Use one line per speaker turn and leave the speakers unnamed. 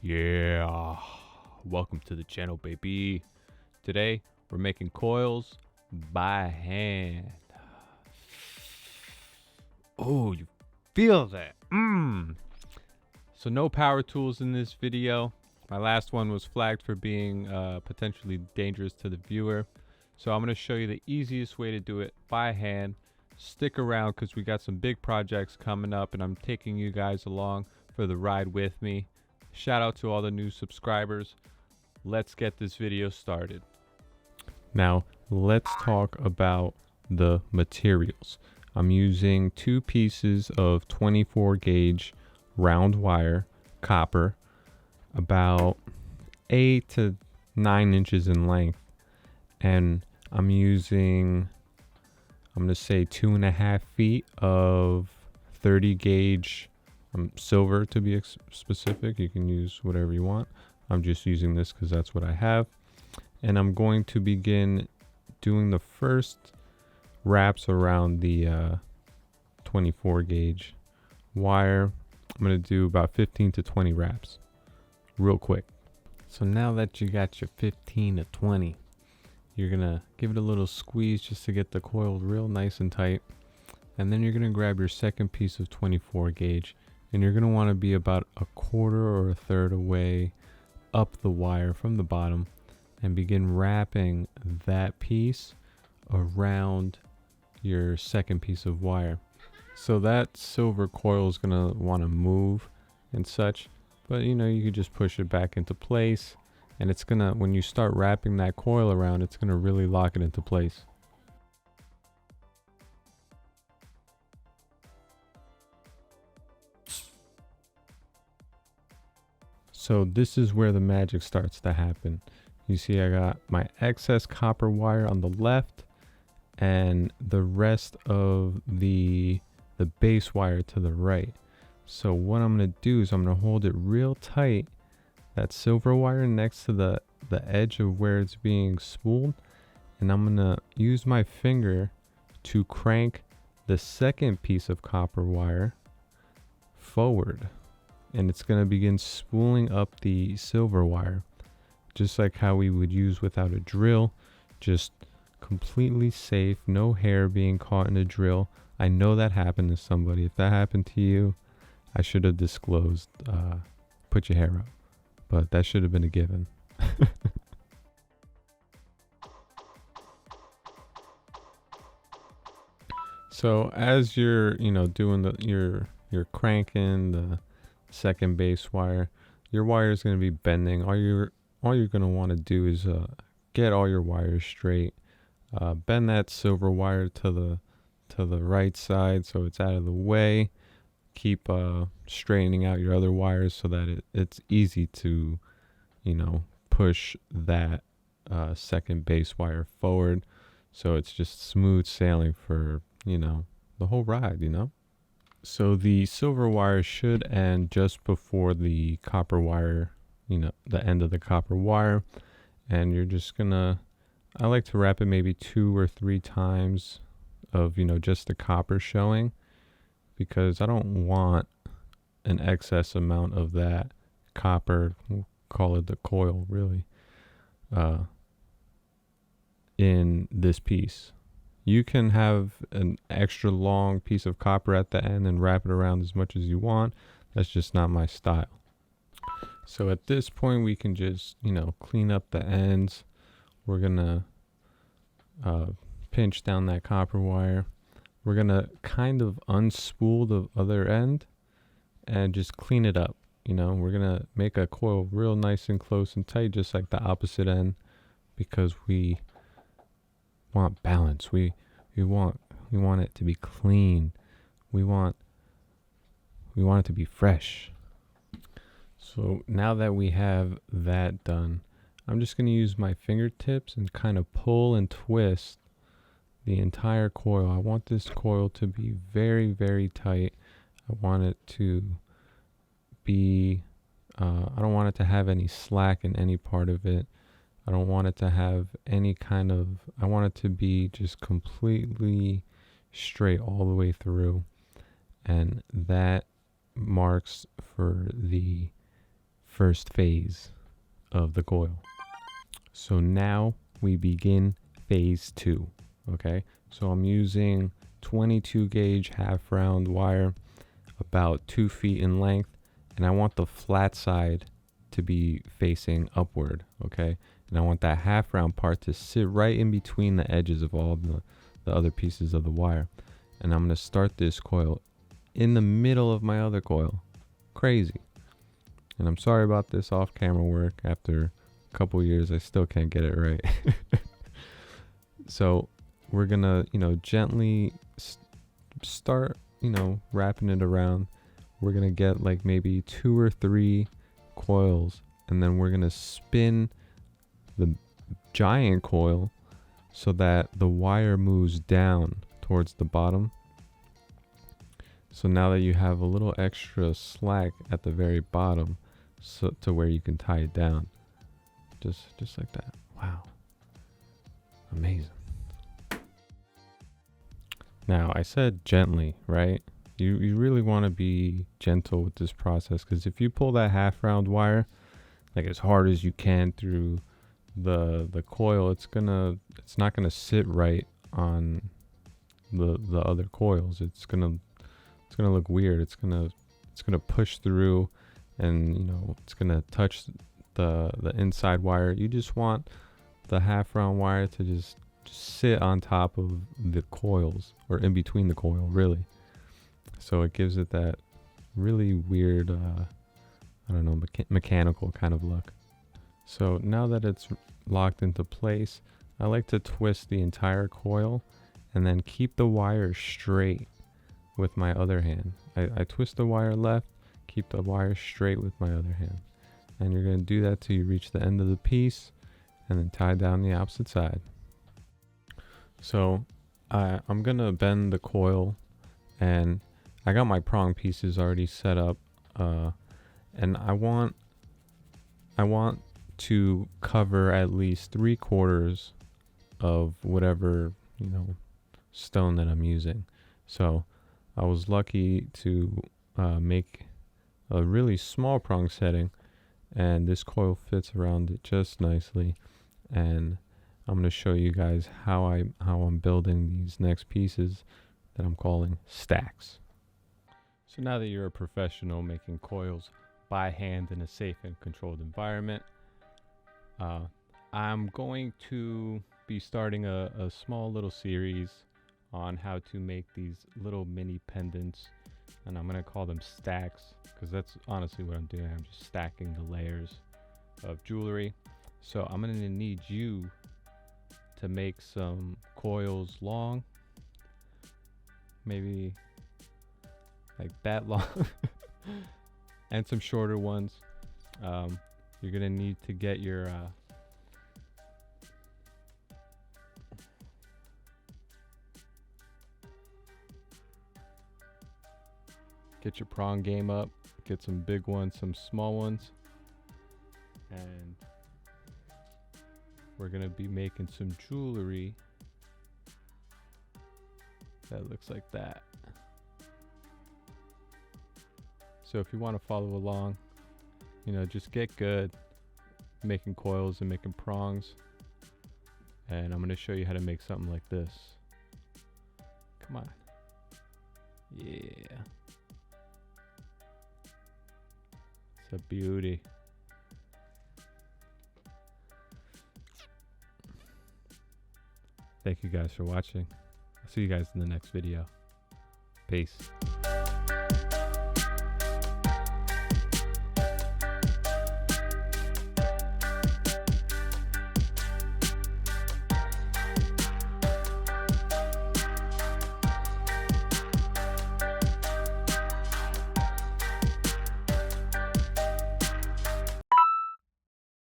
Yeah, welcome to the channel, baby. Today we're making coils by hand. Oh, you feel that? So no power tools in this video. My last one was flagged for being potentially dangerous to the viewer. So I'm going to show you the easiest way to do it by hand. Stick around because we got some big projects coming up and I'm taking you guys along for the ride with me. Shout out to all the new subscribers. Let's get this video started. Now, let's talk about the materials. I'm using 2 pieces of 24 gauge round wire, copper, about 8 to 9 inches in length. And I'm using, I'm going to say 2.5 feet of 30 gauge silver to be specific. You can use whatever you want. I'm just using this because that's what I have. And I'm going to begin doing the first wraps around the 24 gauge wire. I'm going to do about 15 to 20 wraps real quick. So now that you got your 15 to 20, you're going to give it a little squeeze just to get the coil real nice and tight. And then you're going to grab your second piece of 24 gauge and you're going to want to be about a quarter or a third away up the wire from the bottom and begin wrapping that piece around your second piece of wire. So that silver coil is going to want to move and such, but you know, you could just push it back into place and it's going to, when you start wrapping that coil around, it's going to really lock it into place. So this is where the magic starts to happen. You see I got my excess copper wire on the left and the rest of the base wire to the right. So what I'm going to do is I'm going to hold it real tight, that silver wire next to the edge of where it's being spooled, and I'm going to use my finger to crank the second piece of copper wire forward. And it's going to begin spooling up the silver wire, just like how we would use without a drill, just completely safe, no hair being caught in a drill. I know that happened to somebody. If that happened to you, I should have disclosed, put your hair up, but that should have been a given. So as you're, doing you're cranking the second base wire, your wire is going to be bending. All you're going to want to do is get all your wires straight. Bend that silver wire to the right side so it's out of the way. Keep straightening out your other wires so that it's easy to push that second base wire forward, so it's just smooth sailing for the whole ride. So the silver wire should end just before the copper wire, the end of the copper wire. And you're just gonna, I like to wrap it maybe 2 or 3 times of, just the copper showing, because I don't want an excess amount of that copper, we'll call it the coil really, in this piece. You can have an extra long piece of copper at the end and wrap it around as much as you want. That's just not my style. So at this point we can just, clean up the ends. We're gonna pinch down that copper wire. We're gonna kind of unspool the other end and just clean it up. We're gonna make a coil real nice and close and tight, just like the opposite end, because we want balance. We want it to be clean. We want it to be fresh. So now that we have that done, I'm just going to use my fingertips and kind of pull and twist the entire coil. I want this coil to be very, very tight. I want it to be, I don't want it to have any slack in any part of it. I don't want it to have any kind of, I want it to be just completely straight all the way through. And that marks for the first phase of the coil. So now we begin phase 2. Okay, so I'm using 22 gauge half round wire, about 2 feet in length, and I want the flat side to be facing upward. Okay, and I want that half round part to sit right in between the edges of all the other pieces of the wire. And I'm going to start this coil in the middle of my other coil. Crazy. And I'm sorry about this off camera work. After a couple years I still can't get it right. So we're gonna, gently start, wrapping it around. We're gonna get like maybe 2 or 3 coils, and then we're gonna spin the giant coil so that the wire moves down towards the bottom. So now that you have a little extra slack at the very bottom, so to where you can tie it down, just like that. Wow, amazing. Now, I said gently, right? You really want to be gentle with this process, because if you pull that half round wire like as hard as you can through the coil, it's not gonna sit right on the other coils. It's gonna look weird. It's gonna push through, and it's gonna touch the inside wire. You just want the half round wire to just sit on top of the coils, or in between the coil, really. So it gives it that really weird, I don't know, mechanical kind of look. So now that it's locked into place, I like to twist the entire coil and then keep the wire straight with my other hand. I twist the wire left, keep the wire straight with my other hand. And you're going to do that till you reach the end of the piece, and then tie down the opposite side. So I'm going to bend the coil, and I got my prong pieces already set up, and I want to cover at least 3/4 of whatever, stone that I'm using. So I was lucky to make a really small prong setting, and this coil fits around it just nicely. And I'm going to show you guys how I'm building these next pieces that I'm calling stacks. So now that you're a professional making coils by hand in a safe and controlled environment, I'm going to be starting a small little series on how to make these little mini pendants, and I'm going to call them stacks, because that's honestly what I'm doing. I'm just stacking the layers of jewelry. So I'm going to need you to make some coils long, maybe like that long, and some shorter ones. You're gonna need to get your prong game up. Get some big ones, some small ones, and we're gonna be making some jewelry that looks like that. So if you want to follow along, just get good making coils and making prongs, and I'm going to show you how to make something like this. Come on. Yeah. It's a beauty. Thank you guys for watching. I'll see you guys in the next video. Peace.